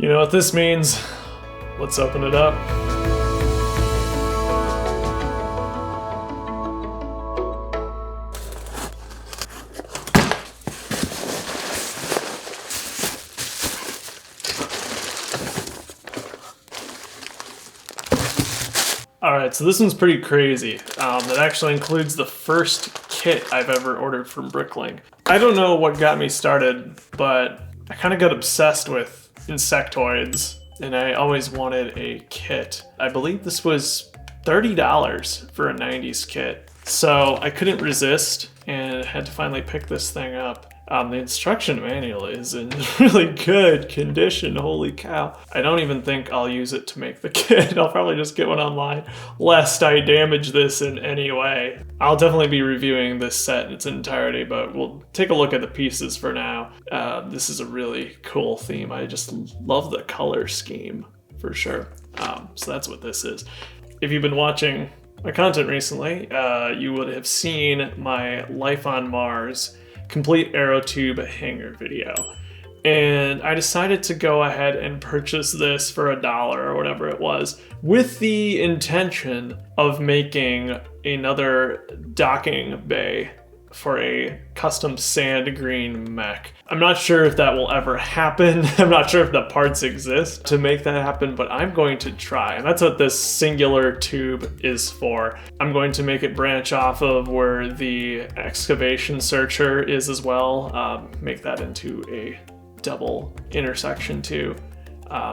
You know what this means? Let's open it up. Alright, so this one's pretty crazy. It actually includes the first kit I've ever ordered from BrickLink. I don't know what got me started, but I kind of got obsessed with Insectoids, and I always wanted a kit. I believe this was $30 for a 90s kit. So I couldn't resist and had to finally pick this thing up. The instruction manual is in really good condition, holy cow. I don't even think I'll use it to make the kit. I'll probably just get one online, lest I damage this in any way. I'll definitely be reviewing this set in its entirety, but we'll take a look at the pieces for now. This is a really cool theme. I just love the color scheme, for sure. So that's what this is. If you've been watching my content recently, you would have seen my Life on Mars complete AeroTube hanger video. And I decided to go ahead and purchase this for $1 or whatever it was, with the intention of making another docking bay for a custom sand green mech. I'm not sure if that will ever happen. I'm not sure if the parts exist to make that happen, but I'm going to try. And that's what this singular tube is for. I'm going to make it branch off of where the excavation searcher is as well. Make that into a double intersection too.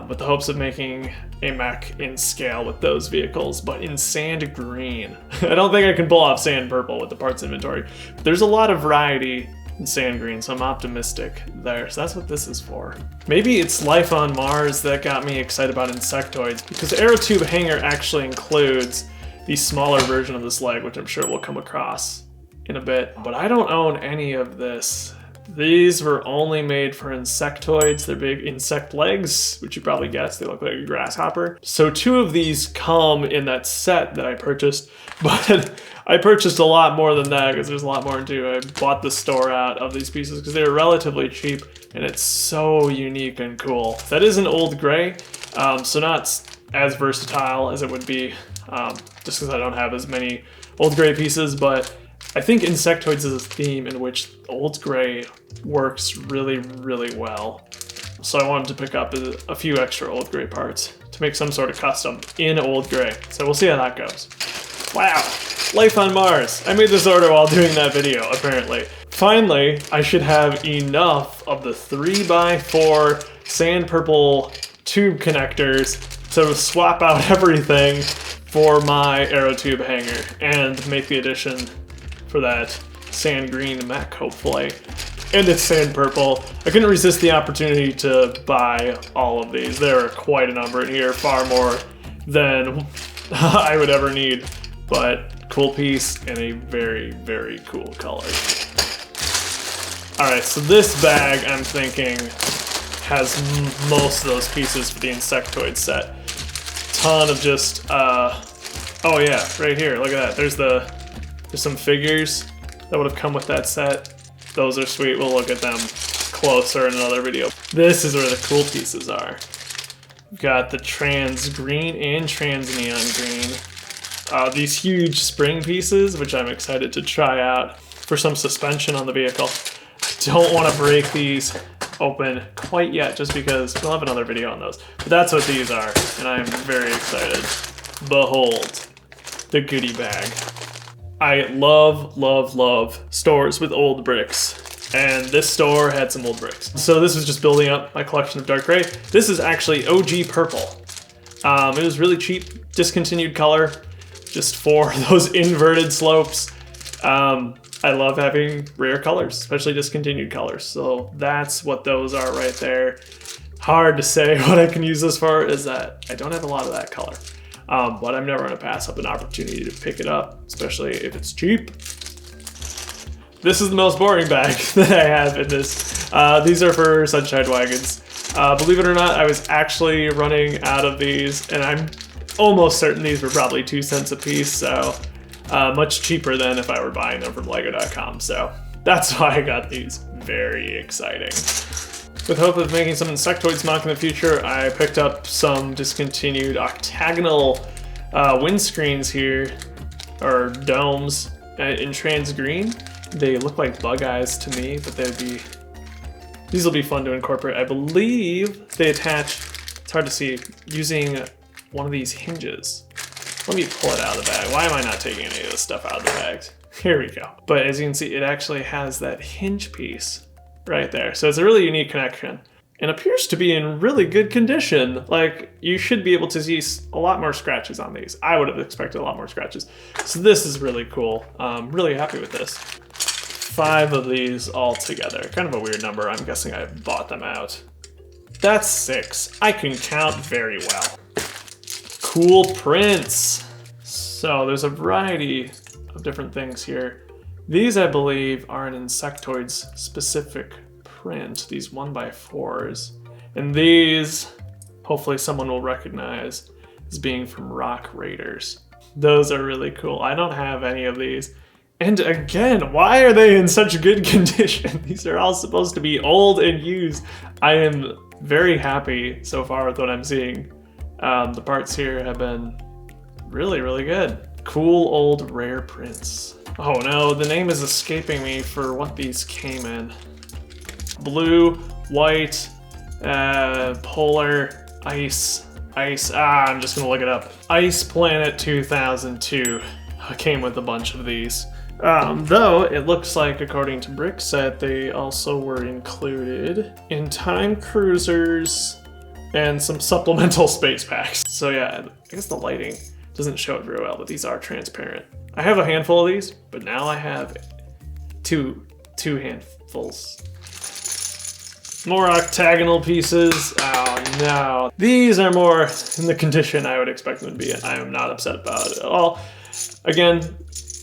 With the hopes of making a mech in scale with those vehicles, but in sand green. I don't think I can pull off sand purple with the parts inventory. There's a lot of variety in sand green, so I'm optimistic there. So that's what this is for. Maybe it's Life on Mars that got me excited about Insectoids, because AeroTube hanger actually includes the smaller version of this leg, which I'm sure we'll come across in a bit. But I don't own any of this. These were only made for Insectoids. They're big insect legs, which you probably guessed. They look like a grasshopper. So 2 of these come in that set that I purchased, but I purchased a lot more than that because there's a lot more into it. I bought the store out of these pieces because they were relatively cheap, and it's so unique and cool. That is an old gray, so not as versatile as it would be, just because I don't have as many old gray pieces, but I think Insectoids is a theme in which old gray works really, really well. So I wanted to pick up a few extra old gray parts to make some sort of custom in old gray. So we'll see how that goes. Wow, Life on Mars. I made this order while doing that video, apparently. Finally, I should have enough of the 3x4 sand purple tube connectors to swap out everything for my AeroTube hanger and make the addition for that sand green mech, hopefully. And it's sand purple. I couldn't resist the opportunity to buy all of these. There are quite a number in here, far more than I would ever need. But cool piece and a very, very cool color. Alright, so this bag, I'm thinking, has most of those pieces for the Insectoid set. Ton of just, oh yeah, right here, look at that. There's some figures that would have come with that set. Those are sweet. We'll look at them closer in another video. This is where the cool pieces are. We've got the trans green and trans neon green. These huge spring pieces, which I'm excited to try out for some suspension on the vehicle. I don't want to break these open quite yet, just because we'll have another video on those. But that's what these are, and I'm very excited. Behold, the goodie bag. I love, love, love stores with old bricks, and this store had some old bricks. So this was just building up my collection of dark gray. This is actually OG purple. It was really cheap, discontinued color, just for those inverted slopes. I love having rare colors, especially discontinued colors. So that's what those are right there. Hard to say what I can use this for is that I don't have a lot of that color. But I'm never gonna pass up an opportunity to pick it up, especially if it's cheap. This is the most boring bag that I have in this. These are for Sunshine Wagons. Believe it or not, I was actually running out of these, and I'm almost certain these were probably 2 cents a piece, so much cheaper than if I were buying them from Lego.com. So that's why I got these. Very exciting. With hope of making some Insectoids mock in the future, I picked up some discontinued Octagonal Windscreens here, or domes, in trans green. They look like bug eyes to me, but these will be fun to incorporate. I believe they attach, it's hard to see, using one of these hinges. Let me pull it out of the bag. Why am I not taking any of this stuff out of the bags? Here we go. But as you can see, it actually has that hinge piece right there. So it's a really unique connection and appears to be in really good condition. Like, you should be able to see a lot more scratches on these. I would have expected a lot more scratches. So this is really cool. I'm really happy with this. 5 of these all together. Kind of a weird number. I'm guessing I bought them out. That's 6. I can count very well. Cool prints. So there's a variety of different things here. These, I believe, are an Insectoids specific print, these 1x4s. And these, hopefully someone will recognize as being from Rock Raiders. Those are really cool. I don't have any of these. And again, why are they in such good condition? These are all supposed to be old and used. I am very happy so far with what I'm seeing. The parts here have been really, really good. Cool old rare prints. Oh no, the name is escaping me for what these came in. Blue, white, polar, ice. I'm just gonna look it up. Ice Planet 2002 came with a bunch of these. Though it looks like, according to Brickset, they also were included in Time Cruisers and some supplemental space packs. So yeah, I guess the lighting doesn't show it very well, but these are transparent. I have a handful of these, but now I have two handfuls. More octagonal pieces. Oh no. These are more in the condition I would expect them to be in. I am not upset about it at all. Again,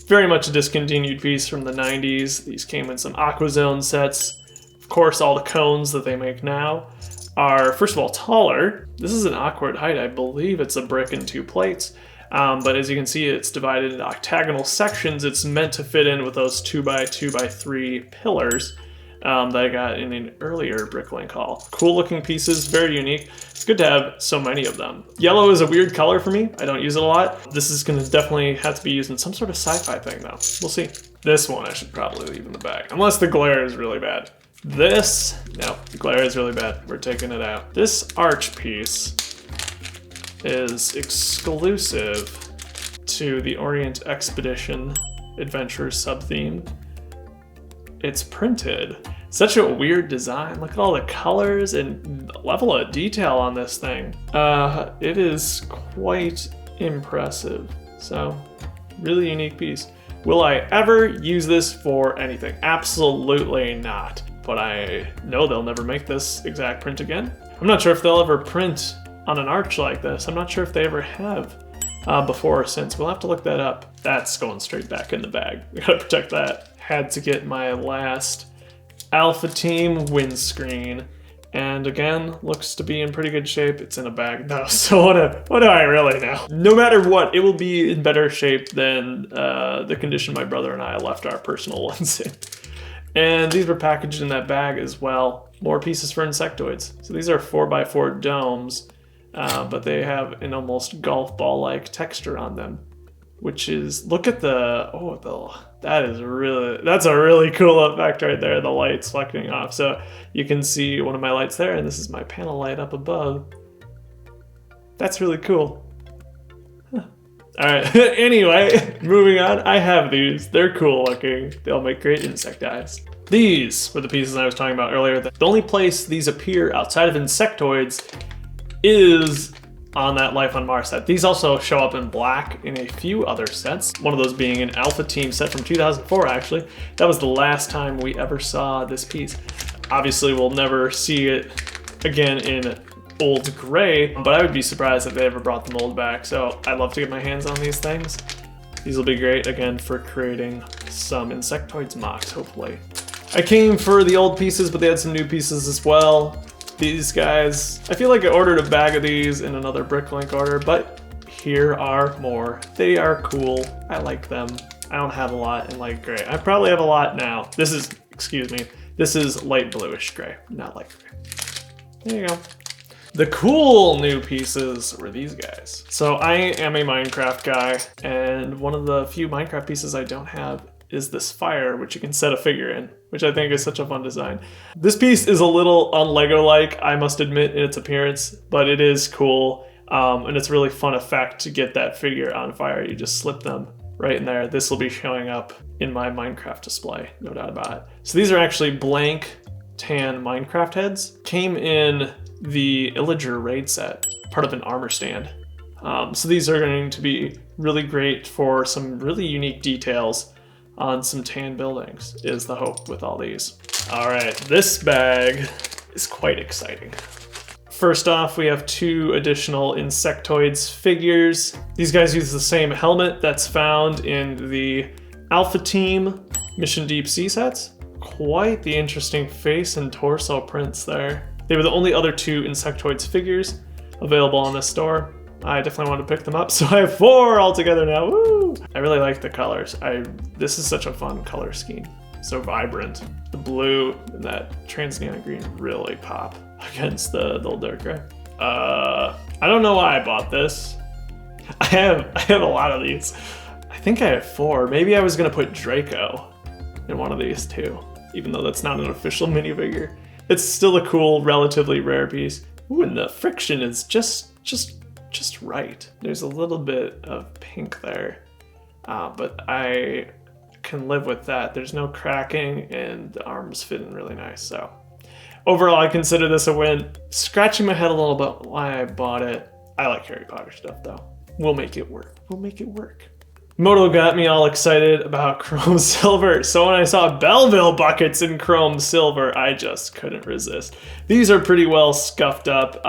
very much a discontinued piece from the 90s. These came in some Aquazone sets. Of course, all the cones that they make now are, first of all, taller. This is an awkward height. I believe it's a brick and 2 plates. But as you can see, it's divided into octagonal sections. It's meant to fit in with those 2x2x3 pillars that I got in an earlier BrickLink haul. Cool looking pieces, very unique. It's good to have so many of them. Yellow is a weird color for me. I don't use it a lot. This is gonna definitely have to be used in some sort of sci-fi thing though. We'll see. This one I should probably leave in the bag, unless the glare is really bad. This, no, the glare is really bad. We're taking it out. This arch piece is exclusive to the Orient Expedition Adventure sub-theme. It's printed. Such a weird design. Look at all the colors and the level of detail on this thing. It is quite impressive. So, really unique piece. Will I ever use this for anything? Absolutely not. But I know they'll never make this exact print again. I'm not sure if they'll ever print on an arch like this. I'm not sure if they ever have before or since. We'll have to look that up. That's going straight back in the bag. We gotta protect that. Had to get my last Alpha Team windscreen. And again, looks to be in pretty good shape. It's in a bag though, so what do I really know? No matter what, it will be in better shape than the condition my brother and I left our personal ones in. And these were packaged in that bag as well. More pieces for Insectoids. So these are 4x4 domes, but they have an almost golf ball-like texture on them, which is, look at that's a really cool effect right there, the lights flecking off. So you can see one of my lights there, and this is my panel light up above. That's really cool. All right, anyway, moving on. I have these. They're cool looking. They'll make great insect eyes. These were the pieces I was talking about earlier. The only place these appear outside of Insectoids is on that Life on Mars set. These also show up in black in a few other sets. One of those being an Alpha Team set from 2004, actually. That was the last time we ever saw this piece. Obviously, we'll never see it again in old gray, but I would be surprised if they ever brought the mold back. So I'd love to get my hands on these things. These will be great, again, for creating some Insectoids mocks, hopefully. I came for the old pieces, but they had some new pieces as well. These guys, I feel like I ordered a bag of these in another BrickLink order, but here are more. They are cool. I like them. I don't have a lot in light gray. I probably have a lot now. This is light bluish gray, not light gray. There you go. The cool new pieces were these guys. So I am a Minecraft guy, and one of the few Minecraft pieces I don't have is this fire, which you can set a figure in, which I think is such a fun design. This piece is a little un-Lego-like, I must admit, in its appearance, but it is cool, and it's a really fun effect to get that figure on fire. You just slip them right in there. This will be showing up in my Minecraft display, no doubt about it. So these are actually blank tan Minecraft heads. Came in the Illager raid set, part of an armor stand. So these are going to be really great for some really unique details on some tan buildings, is the hope with all these. All right, this bag is quite exciting. First off, we have 2 additional Insectoids figures. These guys use the same helmet that's found in the Alpha Team Mission Deep Sea sets. Quite the interesting face and torso prints there. They were the only other 2 Insectoids figures available in this store. I definitely wanted to pick them up, so I have 4 altogether now. Woo! I really like the colors. This is such a fun color scheme. So vibrant. The blue and that trans-neon green really pop against the old dark gray. I don't know why I bought this. I have a lot of these. I think I have 4. Maybe I was gonna put Draco in one of these too, even though that's not an official minifigure. It's still a cool, relatively rare piece. Ooh, and the friction is just right. There's a little bit of pink there, but I can live with that. There's no cracking and the arms fit in really nice. So overall, I consider this a win. Scratching my head a little bit why I bought it. I like Harry Potter stuff though. We'll make it work. We'll make it work. Moto got me all excited about chrome silver, so when I saw Belleville buckets in chrome silver, I just couldn't resist. These are pretty well scuffed up,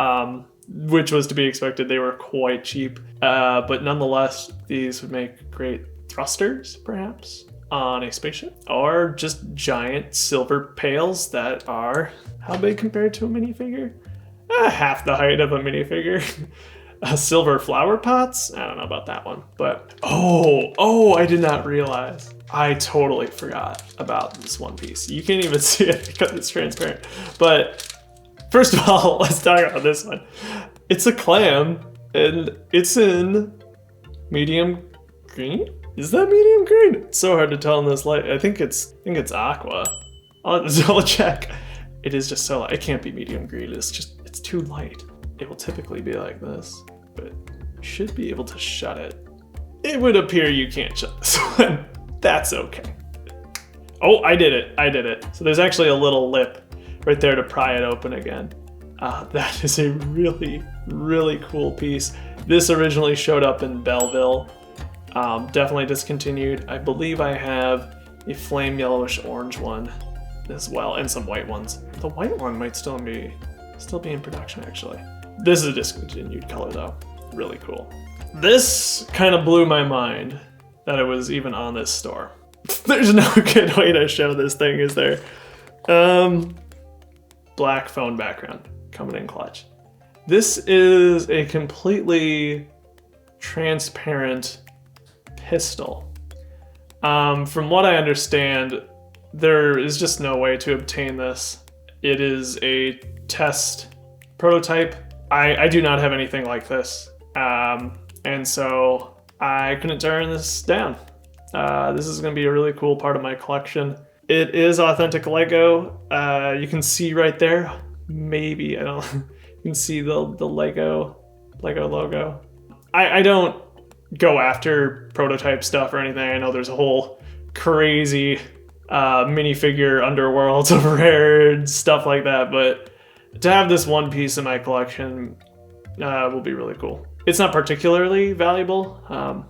which was to be expected. They were quite cheap, but nonetheless, these would make great thrusters, perhaps, on a spaceship, or just giant silver pails that are, how big compared to a minifigure? Half the height of a minifigure. Silver flower pots? I don't know about that one, but oh, I did not realize. I totally forgot about this one piece. You can't even see it because it's transparent. But first of all, let's talk about this one. It's a clam, and it's in medium green? Is that medium green? It's so hard to tell in this light. I think it's aqua. I'll have to double check. It is just so light. It can't be medium green. It's too light. It will typically be like this, but you should be able to shut it. It would appear you can't shut this one. That's okay. Oh, I did it. So there's actually a little lip right there to pry it open again. That is a really, really cool piece. This originally showed up in Belleville. Definitely discontinued. I believe I have a flame yellowish orange one as well, and some white ones. The white one might still be in production, actually. This is a discontinued color though. Really cool. This kind of blew my mind that it was even on this store. There's no good way to show this thing, is there? Black phone background coming in clutch. This is a completely transparent pistol. From what I understand, there is just no way to obtain this. It is a test prototype. I do not have anything like this, and so I couldn't turn this down. This is going to be a really cool part of my collection. It is authentic Lego. You can see right there, maybe, I don't know, you can see the Lego logo. I don't go after prototype stuff or anything. I know there's a whole crazy minifigure underworld of rare and stuff like that, but to have this one piece in my collection will be really cool. It's not particularly valuable.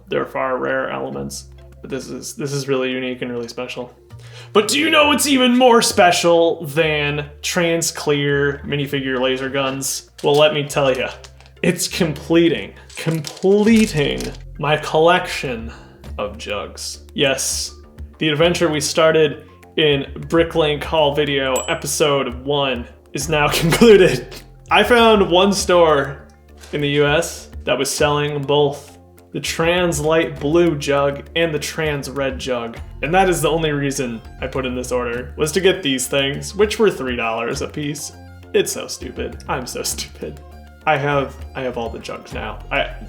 There are far rare elements, but this is really unique and really special. But do you know what's even more special than trans clear minifigure laser guns? Well, let me tell you, it's completing my collection of jugs. Yes, the adventure we started in BrickLink haul video episode 1 is now concluded. I found one store in the US that was selling both the trans light blue jug and the trans red jug. And that is the only reason I put in this order, was to get these things, which were $3 a piece. It's so stupid. I'm so stupid. I have all the jugs now.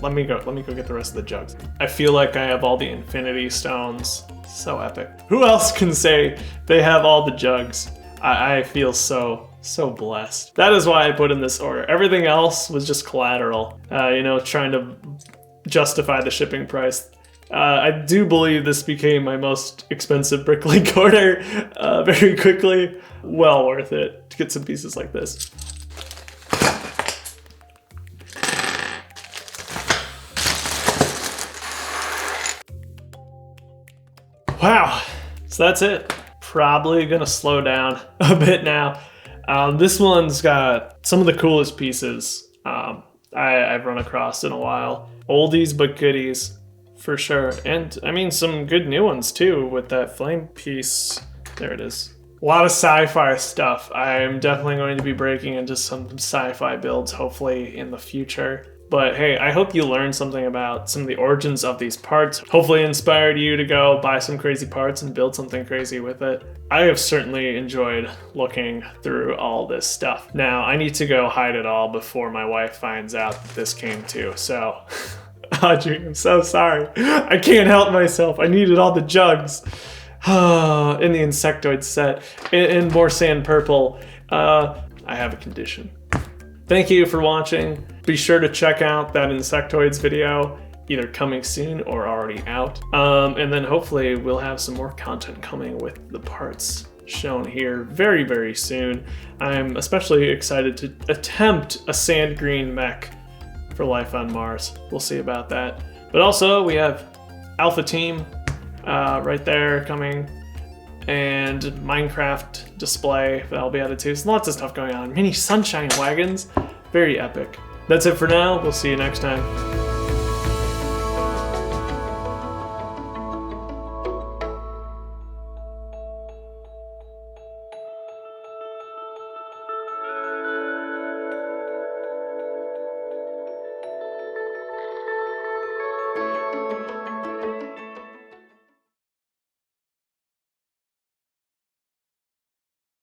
Let me go get the rest of the jugs. I feel like I have all the infinity stones. So epic. Who else can say they have all the jugs? I feel so blessed. That is why I put in this order. Everything else was just collateral. You know, trying to justify the shipping price. I do believe this became my most expensive BrickLink order very quickly. Well worth it to get some pieces like this. Wow, so that's it. Probably gonna slow down a bit now. This one's got some of the coolest pieces I've run across in a while. Oldies but goodies, for sure. And I mean, some good new ones too with that flame piece. There it is. A lot of sci-fi stuff. I'm definitely going to be breaking into some sci-fi builds, hopefully in the future. But hey, I hope you learned something about some of the origins of these parts. Hopefully inspired you to go buy some crazy parts and build something crazy with it. I have certainly enjoyed looking through all this stuff. Now, I need to go hide it all before my wife finds out that this came too, so... Audrey, I'm so sorry. I can't help myself. I needed all the jugs. In the Insectoids set, in more sand purple. I have a condition. Thank you for watching. Be sure to check out that Insectoids video, either coming soon or already out. And then hopefully we'll have some more content coming with the parts shown here very, very soon. I'm especially excited to attempt a sand green mech for life on Mars. We'll see about that. But also we have Alpha Team right there coming, and Minecraft display that'll be added too. So lots of stuff going on. Mini sunshine wagons, very epic. That's it for now. We'll see you next time.